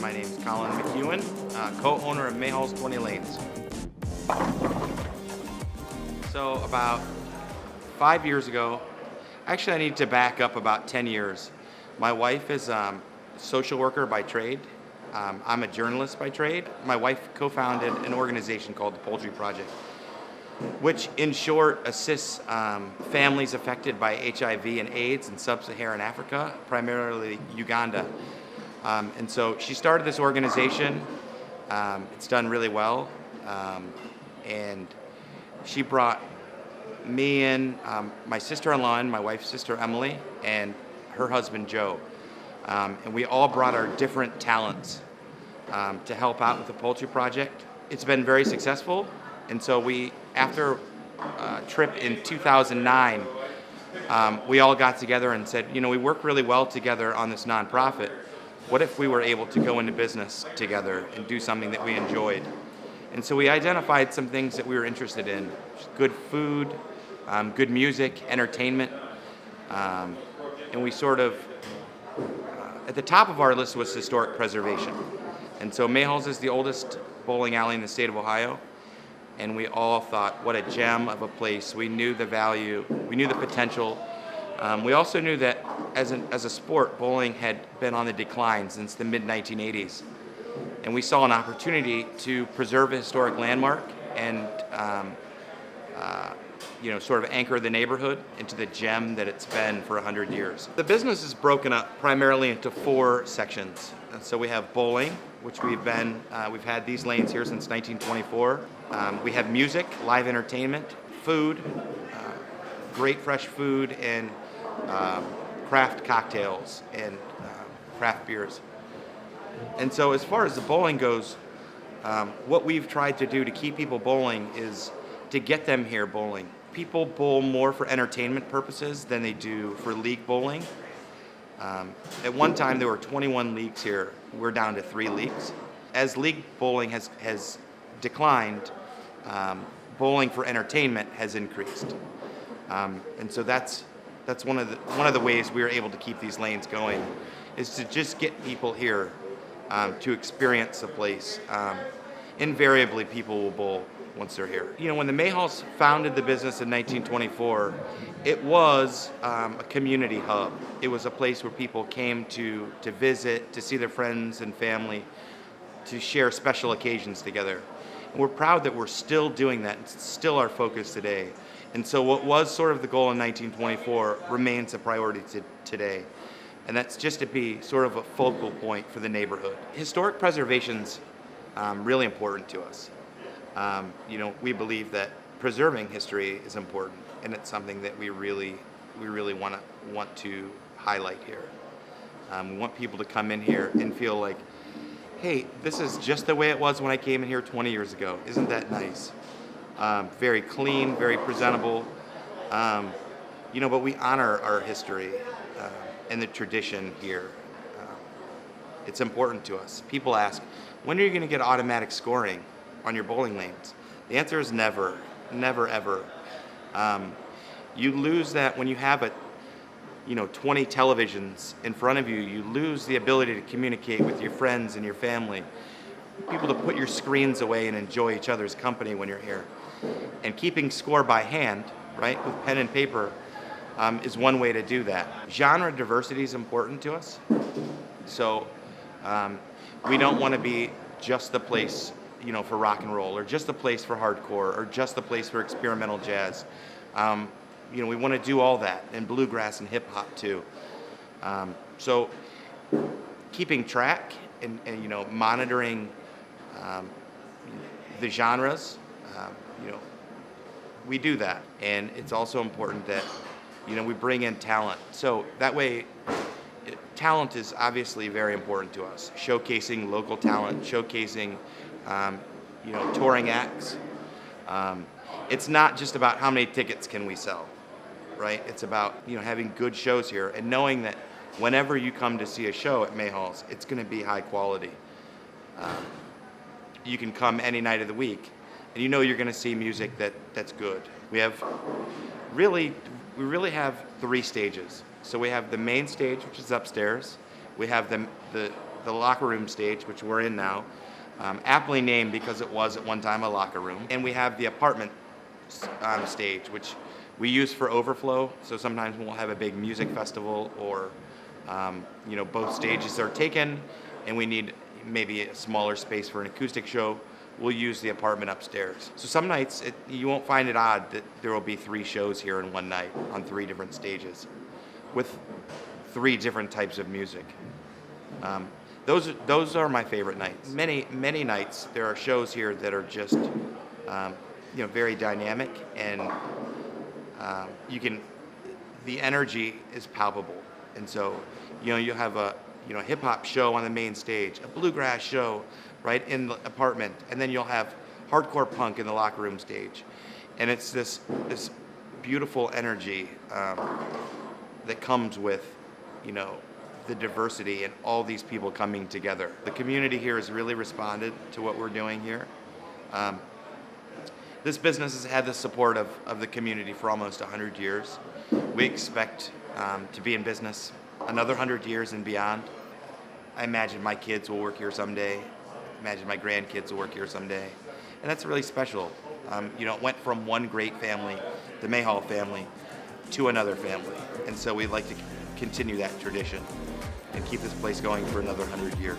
My name is Colin McEwen, co-owner of Mahall's 20 Lanes. So about 5 years ago, actually I need to back up about 10 years. My wife is a social worker by trade. I'm a journalist by trade. My wife co-founded an organization called the Poultry Project, which in short assists families affected by HIV and AIDS in sub-Saharan Africa, primarily Uganda. And so she started this organization. It's done really well. And she brought me in, my sister-in-law and my wife's sister Emily, and her husband Joe. And we all brought our different talents to help out with the Poultry Project. It's been very successful. And so after a trip in 2009, we all got together and said, we work really well together on this nonprofit. What if we were able to go into business together and do something that we enjoyed? And so we identified some things that we were interested in: good food, good music, entertainment. And we sort of, at the top of our list was historic preservation. And so Mahall's is the oldest bowling alley in the state of Ohio. And we all thought, what a gem of a place. We knew the value, we knew the potential. We also knew that as a sport, bowling had been on the decline since the mid-1980s. And we saw an opportunity to preserve a historic landmark and sort of anchor the neighborhood into the gem that it's been for 100 years. The business is broken up primarily into 4 sections. And so we have bowling, which we've had these lanes here since 1924. We have music, live entertainment, food, great fresh food, and craft cocktails and craft beers. And so as far as the bowling goes, what we've tried to do to keep people bowling is to get them here bowling. People bowl more for entertainment purposes than they do for league bowling. At one time there were 21 leagues here. We're down to 3 leagues. As league bowling has declined, bowling for entertainment has increased. And so that's one of the ways we were able to keep these lanes going, is to just get people here to experience the place. Invariably, people will bowl once they're here. When the Mahalls founded the business in 1924, it was a community hub. It was a place where people came to visit, to see their friends and family, to share special occasions together. And we're proud that we're still doing that. It's still our focus today. And so what was sort of the goal in 1924 remains a priority today. And that's just to be sort of a focal point for the neighborhood. Historic preservation's really important to us. We believe that preserving history is important, and it's something that we really want to highlight here. We want people to come in here and feel like, hey, this is just the way it was when I came in here 20 years ago. Isn't that nice? Very clean, very presentable. But we honor our history and the tradition here. It's important to us. People ask, when are you going to get automatic scoring on your bowling lanes? The answer is never, never, ever. You lose that when you have 20 televisions in front of you. You lose the ability to communicate with your friends and your family. People to put your screens away and enjoy each other's company when you're here. And keeping score by hand, right, with pen and paper, is one way to do that. Genre diversity is important to us. So we don't want to be just the place, for rock and roll, or just the place for hardcore, or just the place for experimental jazz. We want to do all that, and bluegrass and hip hop too. So keeping track and monitoring the genres, we do that. And it's also important that we bring in talent. So that way, talent is obviously very important to us. Showcasing local talent, showcasing touring acts. It's not just about how many tickets can we sell, right? It's about having good shows here and knowing that whenever you come to see a show at Mahall's, it's going to be high quality. You can come any night of the week, and you're going to see music that's good. We really have 3 stages. So we have the main stage, which is upstairs. We have the the locker room stage, which we're in now, aptly named because it was at one time a locker room. And we have the apartment stage, which we use for overflow. So sometimes we'll have a big music festival, or both stages are taken and we need maybe a smaller space for an acoustic show. We'll use the apartment upstairs. So some nights you won't find it odd that there will be 3 shows here in one night on 3 different stages with 3 different types of music. Those are my favorite nights. Many nights there are shows here that are just very dynamic, and the energy is palpable. And so you have a hip hop show on the main stage, a bluegrass show right in the apartment, and then you'll have hardcore punk in the locker room stage. And it's this beautiful energy that comes with the diversity and all these people coming together. The community here has really responded to what we're doing here. This business has had the support of the community for almost 100 years. We expect to be in business another 100 years and beyond. I imagine my kids will work here someday. Imagine my grandkids will work here someday. And that's really special. It went from one great family, the Mahall family, to another family. And so we'd like to continue that tradition and keep this place going for another 100 years.